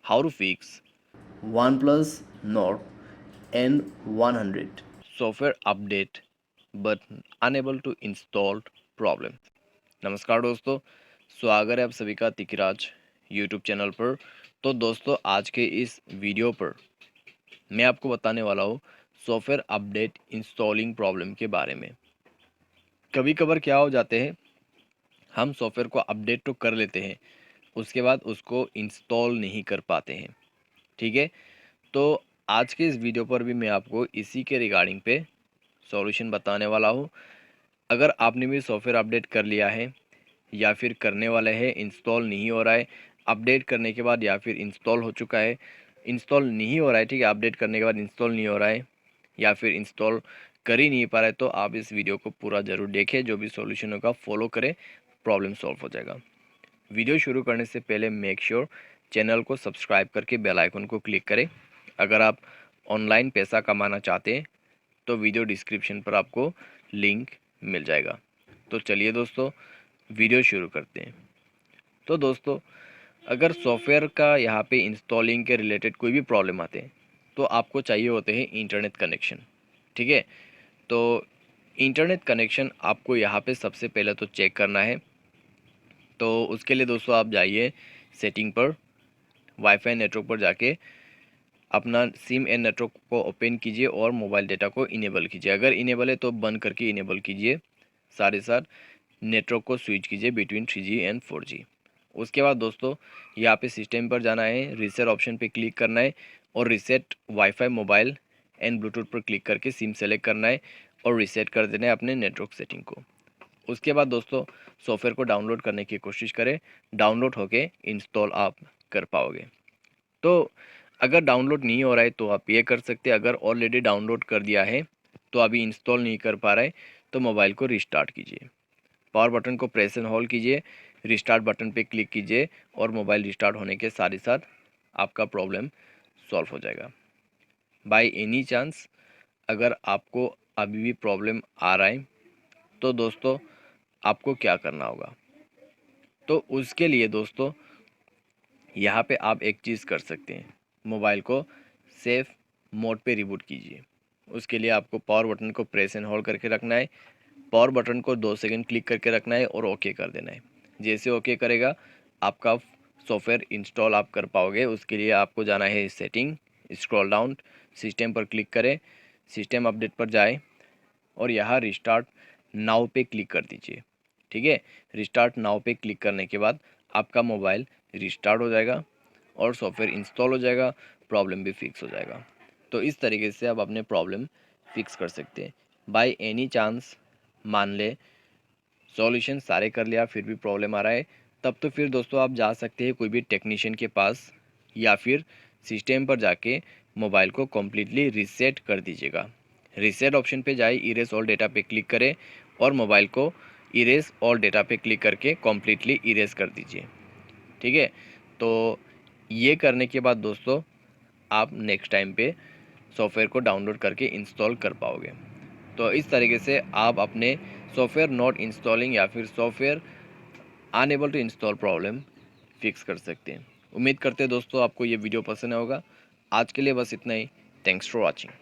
how to fix OnePlus Nord N100. software update but unable to install problem। नमस्कार दोस्तों, स्वागत है आप सभी का तिकराज यूट्यूब चैनल पर। तो दोस्तों, आज के इस वीडियो पर मैं आपको बताने वाला हूँ सॉफ्टवेयर अपडेट इंस्टॉलिंग प्रॉब्लम के बारे में। कभी कभार क्या हो जाते हैं, हम सॉफ्टवेयर को अपडेट तो कर लेते हैं, उसके बाद उसको इंस्टॉल नहीं कर पाते हैं। ठीक है, तो आज के इस वीडियो पर भी मैं आपको इसी के रिगार्डिंग पे सॉल्यूशन बताने वाला हूँ। अगर आपने भी सॉफ्टवेयर अपडेट कर लिया है या फिर करने वाला है, इंस्टॉल नहीं हो रहा है, अपडेट करने के बाद या फिर इंस्टॉल हो चुका है, इंस्टॉल नहीं हो रहा है, ठीक है, अपडेट करने के बाद इंस्टॉल नहीं हो रहा है या फिर इंस्टॉल कर ही नहीं पा रहा है, तो आप इस वीडियो को पूरा ज़रूर देखें। जो भी सॉल्यूशन होगा फॉलो करें, प्रॉब्लम सॉल्व हो जाएगा। वीडियो शुरू करने से पहले मेक श्योर चैनल को सब्सक्राइब करके बेल आइकन को क्लिक करें। अगर आप ऑनलाइन पैसा कमाना चाहते हैं तो वीडियो डिस्क्रिप्शन पर आपको लिंक मिल जाएगा। तो चलिए दोस्तों, वीडियो शुरू करते हैं। तो दोस्तों, अगर सॉफ्टवेयर का यहाँ पे इंस्टॉलिंग के रिलेटेड कोई भी प्रॉब्लम आते हैं तो आपको चाहिए होते हैं इंटरनेट कनेक्शन। ठीक है, तो इंटरनेट कनेक्शन आपको यहाँ पे सबसे पहले तो चेक करना है। तो उसके लिए दोस्तों आप जाइए सेटिंग पर, वाईफाई नेटवर्क पर जाके अपना सिम एंड नेटवर्क को ओपन कीजिए और मोबाइल डेटा को इनेबल कीजिए। अगर इनेबल है तो बंद करके इनेबल कीजिए। साथ ही साथ नेटवर्क को स्विच कीजिए बिटवीन 3G एंड 4G। उसके बाद दोस्तों, यहाँ पे सिस्टम पर जाना है, रीसेट ऑप्शन पे क्लिक करना है और reset wifi mobile and Bluetooth पर क्लिक करके सिम सेलेक्ट करना है और रीसेट कर देना है अपने नेटवर्क सेटिंग को। उसके बाद दोस्तों, सॉफ्टवेयर को डाउनलोड करने की कोशिश करें, डाउनलोड होके इंस्टॉल आप कर पाओगे। तो अगर डाउनलोड नहीं हो रहा है तो आप ये कर सकते हैं। अगर ऑलरेडी डाउनलोड कर दिया है तो अभी इंस्टॉल नहीं कर पा रहा है तो मोबाइल को रिस्टार्ट कीजिए, पावर बटन को प्रेस एंड होल्ड कीजिए, रिस्टार्ट बटन पे क्लिक कीजिए और मोबाइल रिस्टार्ट होने के साथ ही साथ आपका प्रॉब्लम सॉल्व हो जाएगा। बाय एनी चांस अगर आपको अभी भी प्रॉब्लम आ रहा है तो दोस्तों आपको क्या करना होगा, तो उसके लिए दोस्तों यहाँ पे आप एक चीज़ कर सकते हैं, मोबाइल को सेफ मोड पे रिबूट कीजिए। उसके लिए आपको पावर बटन को प्रेस एंड होल्ड करके रखना है, पावर बटन को 2 सेकंड क्लिक करके रखना है और ओके कर देना है। जैसे ओके करेगा आपका सॉफ्टवेयर इंस्टॉल आप कर पाओगे। उसके लिए आपको जाना है सेटिंग, स्क्रॉल डाउन, सिस्टम पर क्लिक करें, सिस्टम अपडेट पर जाए और यहाँ रिस्टार्ट नाउ पे क्लिक कर दीजिए। ठीक है, रिस्टार्ट नाउ पे क्लिक करने के बाद आपका मोबाइल रिस्टार्ट हो जाएगा और सॉफ्टवेयर इंस्टॉल हो जाएगा, प्रॉब्लम भी फिक्स हो जाएगा। तो इस तरीके से आप अपने प्रॉब्लम फिक्स कर सकते हैं। बाय एनी चांस मान ले सॉल्यूशन सारे कर लिया फिर भी प्रॉब्लम आ रहा है, तब तो फिर दोस्तों आप जा सकते हैं कोई भी टेक्नीशियन के पास या फिर सिस्टम पर जाके मोबाइल को कम्प्लीटली रीसेट कर दीजिएगा। रीसेट ऑप्शन पे जाए, इरेज ऑल डेटा पे क्लिक करें और मोबाइल को इरेज ऑल डेटा पे क्लिक करके कम्प्लीटली इरेज कर दीजिए। ठीक है, तो ये करने के बाद दोस्तों आप नेक्स्ट टाइम पे सॉफ्टवेयर को डाउनलोड करके इंस्टॉल कर पाओगे। तो इस तरीके से आप अपने सॉफ्टवेयर नॉट इंस्टॉलिंग या फिर software unable to install problem fix कर सकते हैं। उम्मीद करते हैं दोस्तों आपको ये वीडियो पसंद होगा। आज के लिए बस इतना ही। Thanks for watching.